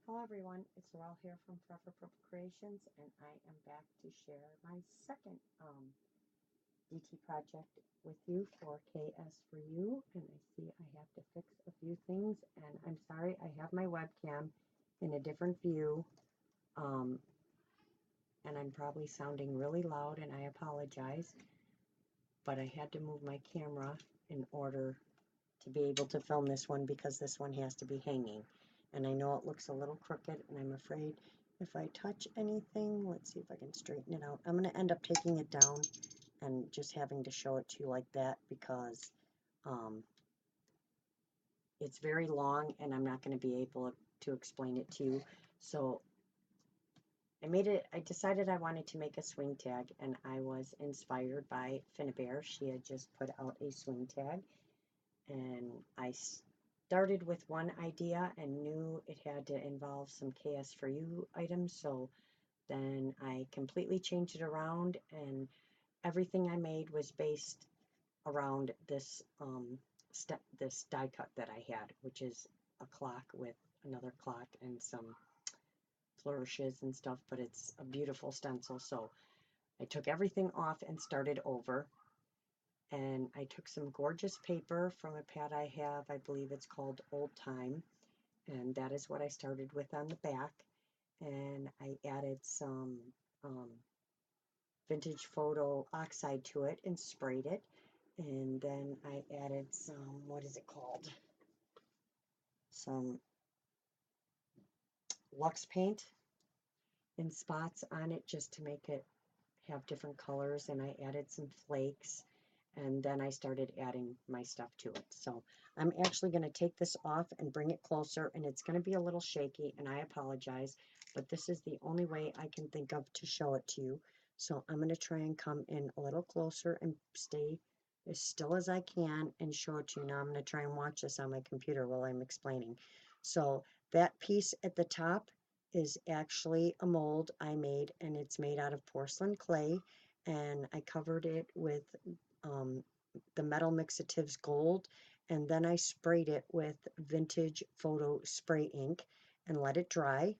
Hello everyone, it's Laurel here from Forever Purple Creations, and I am back to share my second DT project with you for KS4U, and I see I have to fix a few things, and I'm sorry I have my webcam in a different view, and I'm probably sounding really loud, and I apologize, but I had to move my camera in order to be able to film this one because this one has to be hanging. And I know it looks a little crooked, and I'm afraid if I touch anything, let's see if I can straighten it out. I'm going to end up taking it down and just having to show it to you like that because it's very long and I'm not going to be able to explain it to you. So I decided I wanted to make a swing tag, and I was inspired by Finnabear. She had just put out a swing tag, and I started with one idea and knew it had to involve some KS4U items, so then I completely changed it around, and everything I made was based around this this die cut that I had, which is a clock with another clock and some flourishes and stuff, but it's a beautiful stencil. So I took everything off and started over. And I took some gorgeous paper from a pad I have. I believe it's called Old Time, and that is what I started with on the back. And I added some vintage photo oxide to it and sprayed it. And then I added some, what is it called? Some Lux paint in spots on it just to make it have different colors. And I added some flakes. And then I started adding my stuff to it. So I'm actually going to take this off and bring it closer, and it's going to be a little shaky, and I apologize, but this is the only way I can think of to show it to you. So I'm going to try and come in a little closer and stay as still as I can and show it to you. Now I'm going to try and watch this on my computer while I'm explaining. So that piece at the top is actually a mold I made, and it's made out of porcelain clay, and I covered it with the Metal Mixatives Gold, and then I sprayed it with vintage photo spray ink and let it dry.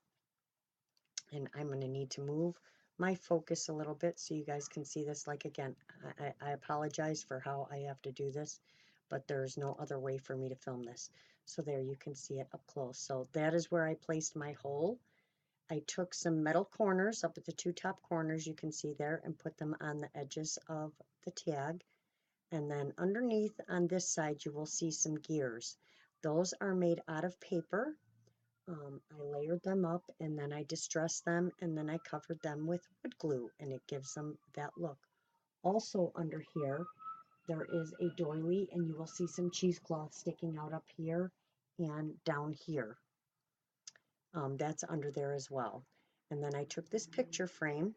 And I'm going to need to move my focus a little bit so you guys can see this. Like, again, I apologize for how I have to do this, but there's no other way for me to film this. So there, you can see it up close. So that is where I placed my hole. I took some metal corners up at the two top corners, you can see there, and put them on the edges of the tag. And then underneath on this side, you will see some gears. Those are made out of paper. I layered them up, and then I distressed them, and then I covered them with wood glue, and it gives them that look. Also under here, there is a doily, and you will see some cheesecloth sticking out up here and down here. That's under there as well. And then I took this picture frame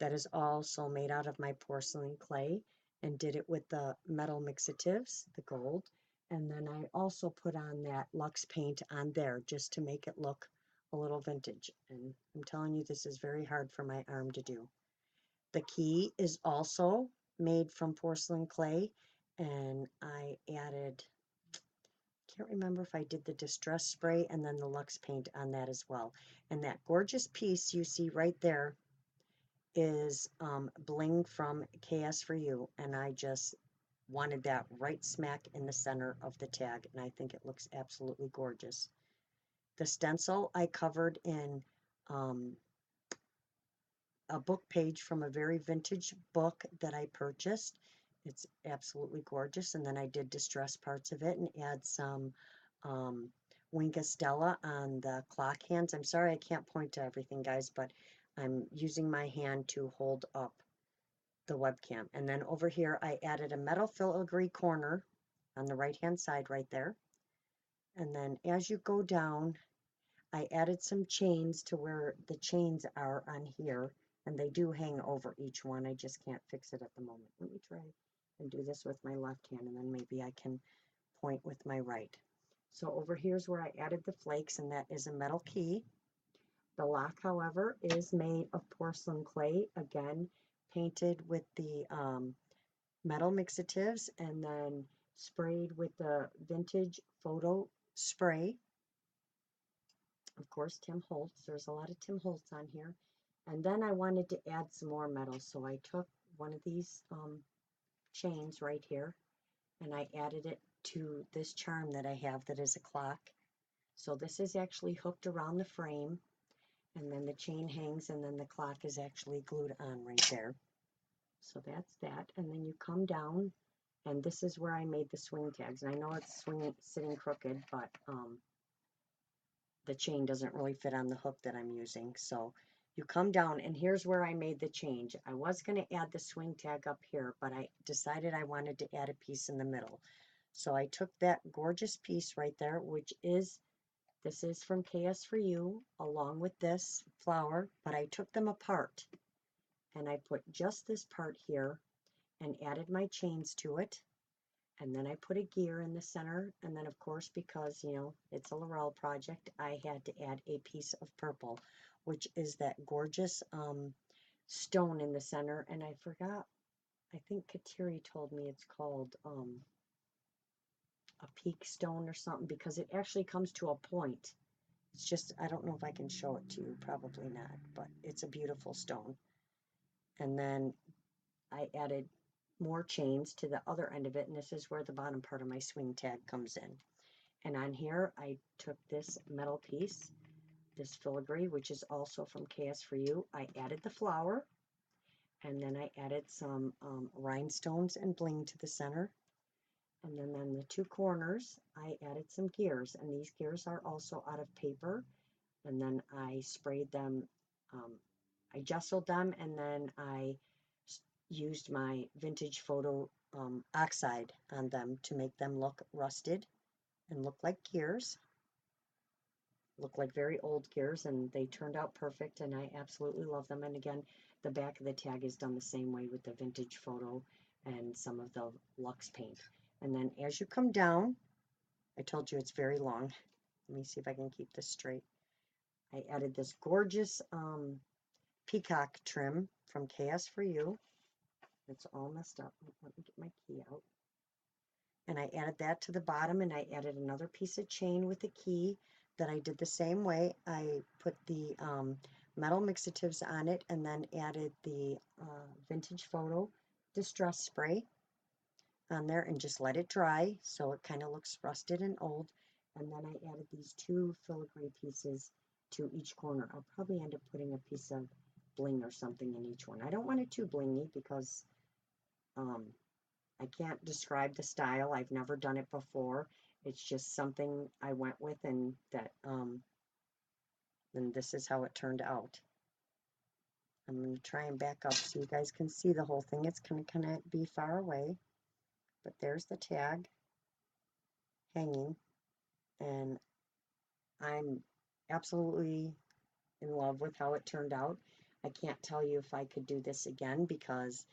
that is also made out of my porcelain clay and did it with the metal mixatives, the gold. And then I also put on that Lux paint on there just to make it look a little vintage. And I'm telling you, this is very hard for my arm to do. The key is also made from porcelain clay, and I added, can't remember if I did the distress spray and then the Lux paint on that as well. And that gorgeous piece you see right there is bling from KS4U, and I just wanted that right smack in the center of the tag, and I think it looks absolutely gorgeous. The stencil I covered in a book page from a very vintage book that I purchased. It's absolutely gorgeous, and then I did distress parts of it and add some Wink Stella on the clock hands. I'm sorry I can't point to everything, guys, but I'm using my hand to hold up the webcam. And then over here, I added a metal filigree corner on the right-hand side right there. And then as you go down, I added some chains to where the chains are on here, and they do hang over each one. I just can't fix it at the moment. Let me try and do this with my left hand, and then maybe I can point with my right. So over here's where I added the flakes, and that is a metal key. The lock, however, is made of porcelain clay, again, painted with the metal mixatives and then sprayed with the vintage photo spray. of course, Tim Holtz. There's a lot of Tim Holtz on here. And then I wanted to add some more metal, so I took one of these chains right here, and I added it to this charm that I have that is a clock. So this is actually hooked around the frame, and then the chain hangs, and then the clock is actually glued on right there. So that's that. And then you come down, and this is where I made the swing tags. And I know it's sitting crooked, but the chain doesn't really fit on the hook that I'm using. So you come down, and here's where I made the change. I was going to add the swing tag up here, but I decided I wanted to add a piece in the middle. So I took that gorgeous piece right there, which is, this is from KS4U, along with this flower, but I took them apart. And I put just this part here and added my chains to it. And then I put a gear in the center. And then, of course, because, you know, it's a Laurel project, I had to add a piece of purple, which is that gorgeous stone in the center. And I forgot, I think Kateri told me it's called a peak stone or something, because it actually comes to a point. It's just, I don't know if I can show it to you, probably not, but it's a beautiful stone. And then I added more chains to the other end of it, and this is where the bottom part of my swing tag comes in. And on here I took this metal piece, this filigree, which is also from KS4U. I added the flower, and then I added some rhinestones and bling to the center, and then on the two corners I added some gears, and these gears are also out of paper. And then I sprayed them, I gessoed them, and then I used my vintage photo oxide on them to make them look rusted and look like gears, look like very old gears, and they turned out perfect, and I absolutely love them. And again, the back of the tag is done the same way with the vintage photo and some of the Luxe paint. And then as you come down, I told you it's very long. Let me see if I can keep this straight. I added this gorgeous peacock trim from KS4U. It's all messed up. Let me get my key out. And I added that to the bottom, and I added another piece of chain with the key that I did the same way. I put the metal mixatives on it, and then added the vintage photo distress spray on there and just let it dry so it kind of looks rusted and old. And then I added these two filigree pieces to each corner. I'll probably end up putting a piece of bling or something in each one. I don't want it too blingy because I can't describe the style. I've never done it before. It's just something I went with, and that and this is how it turned out. I'm going to try and back up so you guys can see the whole thing. It's going to kind of be far away, but there's the tag hanging, and I'm absolutely in love with how it turned out. I can't tell you if I could do this again because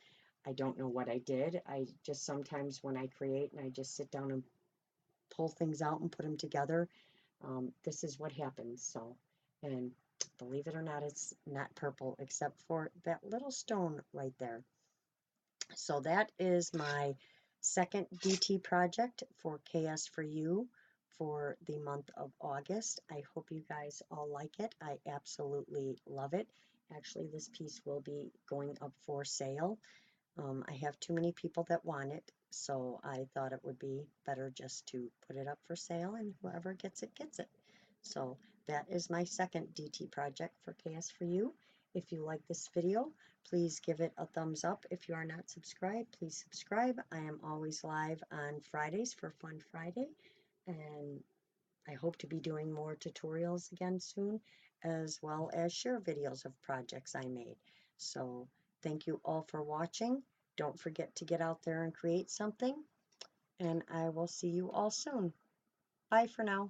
I don't know what I did. I just sometimes when I create and I just sit down and pull things out and put them together, this is what happens. So, and believe it or not, it's not purple except for that little stone right there. So that is my second DT project for KS4U for the month of August. I hope you guys all like it. I absolutely love it. Actually, this piece will be going up for sale. I have too many people that want it, so I thought it would be better just to put it up for sale, and whoever gets it, gets it. So that is my second DT project for KS4U. If you like this video, please give it a thumbs up. If you are not subscribed, please subscribe. I am always live on Fridays for Fun Friday, and I hope to be doing more tutorials again soon, as well as share videos of projects I made. So thank you all for watching. Don't forget to get out there and create something, and I will see you all soon. Bye for now.